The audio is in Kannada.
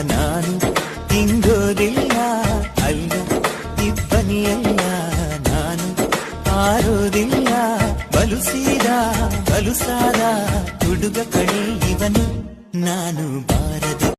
ನಾನು ಹಿಂಗೋದಿಲ್ಲ ಅಲ್ಲ ಇಬ್ಬನಿಯಲ್ಲ ನಾನು ಆರೋದಿಲ್ಲ ಬಲುಸಾದ ಹುಡುಗ ಕಣೆ ಇವನು ನಾನು ಬಾರದು